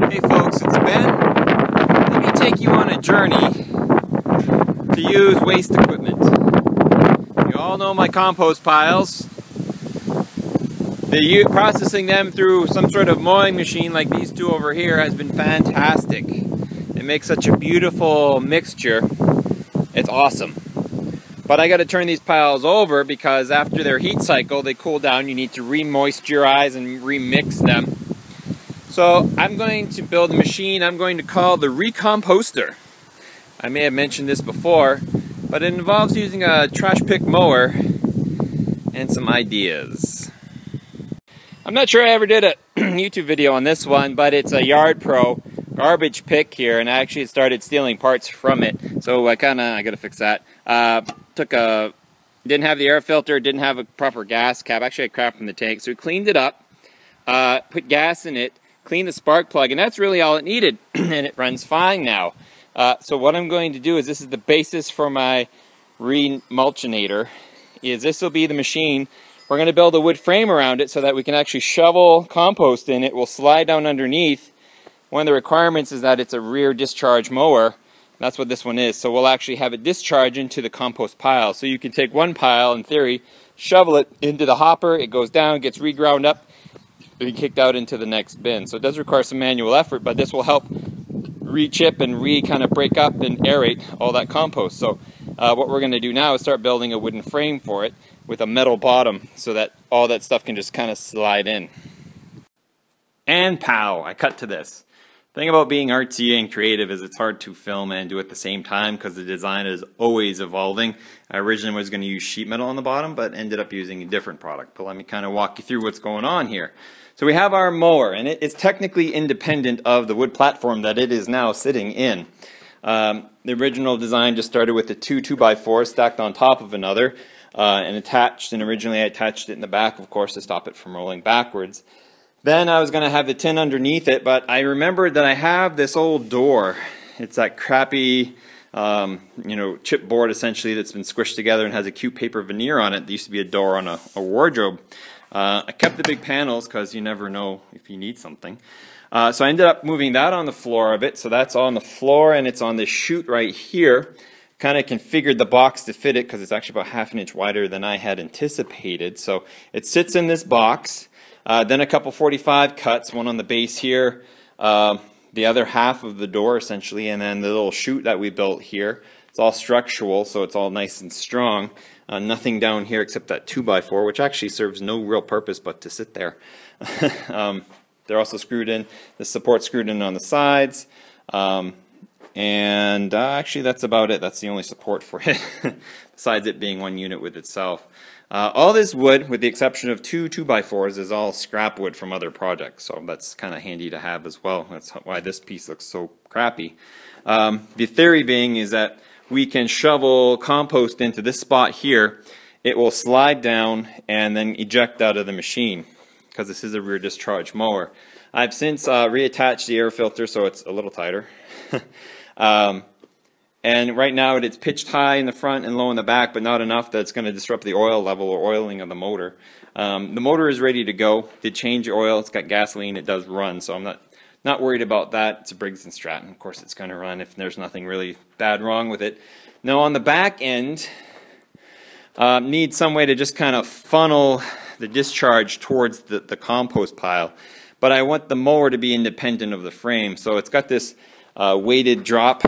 Hey folks, it's Ben. Let me take you on a journey to use waste equipment. You all know my compost piles. Processing them through some sort of mowing machine like these two over here has been fantastic. It makes such a beautiful mixture. It's awesome. But I got to turn these piles over because after their heat cycle, they cool down. You need to re-moisturize and remix them. So I'm going to build a machine I'm going to call the Recomposter. I may have mentioned this before, but it involves using a trash pick mower and some ideas. I'm not sure I ever did a YouTube video on this one, but it's a Yard Pro garbage pick here, and I actually started stealing parts from it. So I gotta fix that. Didn't have the air filter, didn't have a proper gas cap. Actually, I had crap from the tank, so we cleaned it up, put gas in it, cleaned the spark plug, and that's really all it needed, and it runs fine now. So what I'm going to do is, this is the basis for my Recompostanator, is this will be the machine. We're going to build a wood frame around it so that we can actually shovel compost in it. We'll slide down underneath. One of the requirements is that it's a rear discharge mower. That's what this one is. So we'll actually have it discharge into the compost pile. So you can take one pile, in theory, shovel it into the hopper, it goes down, gets reground up, and kicked out into the next bin. So it does require some manual effort, but this will help re-chip and kind of break up and aerate all that compost. So what we're going to do now is start building a wooden frame for it with a metal bottom so that all that stuff can just kind of slide in. And pow, I cut to this. The thing about being artsy and creative is it's hard to film and do at the same time because the design is always evolving. I originally was going to use sheet metal on the bottom, but ended up using a different product. But let me kind of walk you through what's going on here. So we have our mower, and it's technically independent of the wood platform that it is now sitting in. The original design just started with the two 2x4s stacked on top of another and attached, and originally I attached it in the back, of course, to stop it from rolling backwards. Then I was going to have the tin underneath it, but I remembered that I have this old door. It's that crappy, chipboard essentially that's been squished together and has a cute paper veneer on it. There used to be a door on a wardrobe. I kept the big panels because you never know if you need something. So I ended up moving that on the floor a bit. So that's on the floor and it's on this chute right here. Kind of configured the box to fit it because it's actually about 1/2 inch wider than I had anticipated. So it sits in this box. Then a couple 45 cuts, one on the base here, the other half of the door essentially, and then the little chute that we built here. It's all structural, so it's all nice and strong. Nothing down here except that 2x4, which actually serves no real purpose but to sit there. They're also screwed in, the support screwed in on the sides. Actually that's about it. That's the only support for it, besides it being one unit with itself. All this wood, with the exception of two 2x4s, is all scrap wood from other projects, so that's kind of handy to have as well. That's why this piece looks so crappy. The theory being is that we can shovel compost into this spot here. It will slide down and then eject out of the machine, because this is a rear discharge mower. I've since reattached the air filter so it's a little tighter. And right now it's pitched high in the front and low in the back, but not enough that it's going to disrupt the oil level or oiling of the motor. The motor is ready to go. Did change the oil. It's got gasoline. It does run, so I'm not worried about that. It's a Briggs & Stratton. Of course, it's going to run if there's nothing really bad wrong with it. Now on the back end, need some way to just kind of funnel the discharge towards the compost pile. But I want the mower to be independent of the frame, so it's got this weighted drop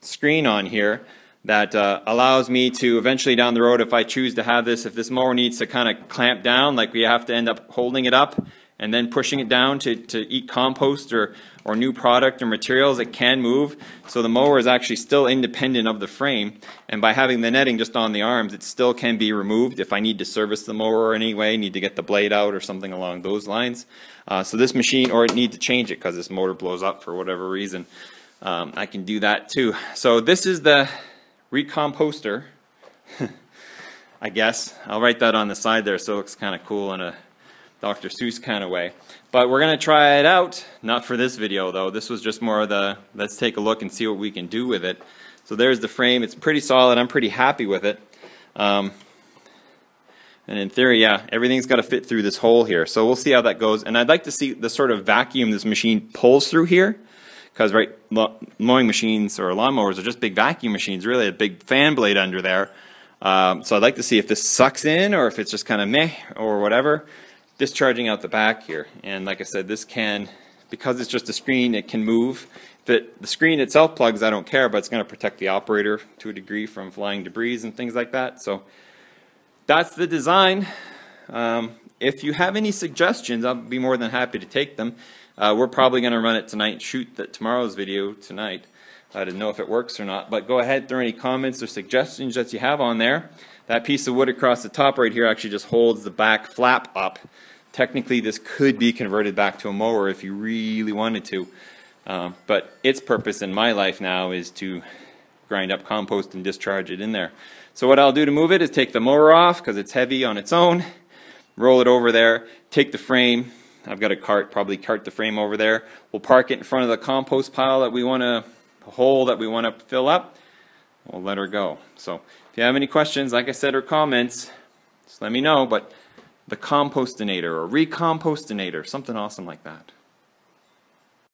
screen on here that allows me to eventually down the road, if I choose to have this, if this mower needs to kind of clamp down, like we have to end up holding it up and then pushing it down to eat compost or new product or materials, it can move. So the mower is actually still independent of the frame, and by having the netting just on the arms, it still can be removed if I need to service the mower in any way, need to get the blade out or something along those lines. So this machine, or need to change it because this motor blows up for whatever reason, I can do that too. So this is the Recomposter, I guess. I'll write that on the side there so it looks kind of cool in a Dr. Seuss kind of way. But we're going to try it out, not for this video though. This was just more of the, let's take a look and see what we can do with it. So there's the frame. It's pretty solid. I'm pretty happy with it. And in theory, yeah, everything's got to fit through this hole here. So we'll see how that goes. And I'd like to see the sort of vacuum this machine pulls through here. Because, right, mowing machines or lawnmowers are just big vacuum machines, really, a big fan blade under there. So I'd like to see if this sucks in or if it's just kind of meh or whatever. Discharging out the back here. And like I said, this can, because it's just a screen, it can move. The screen itself plugs, I don't care, but it's going to protect the operator to a degree from flying debris and things like that. So that's the design. If you have any suggestions, I'll be more than happy to take them. We're probably going to run it tonight, shoot tomorrow's video tonight. I didn't know if it works or not, but go ahead, throw any comments or suggestions that you have on there. That piece of wood across the top right here actually just holds the back flap up. Technically, this could be converted back to a mower if you really wanted to. But its purpose in my life now is to grind up compost and discharge it in there. So what I'll do to move it is take the mower off because it's heavy on its own, roll it over there, take the frame. I've got a cart, probably cart the frame over there. We'll park it in front of the compost pile that we want to, the hole that we want to fill up. We'll let her go. So if you have any questions, like I said, or comments, just let me know. But the Recompostanator or Recompostanator, something awesome like that.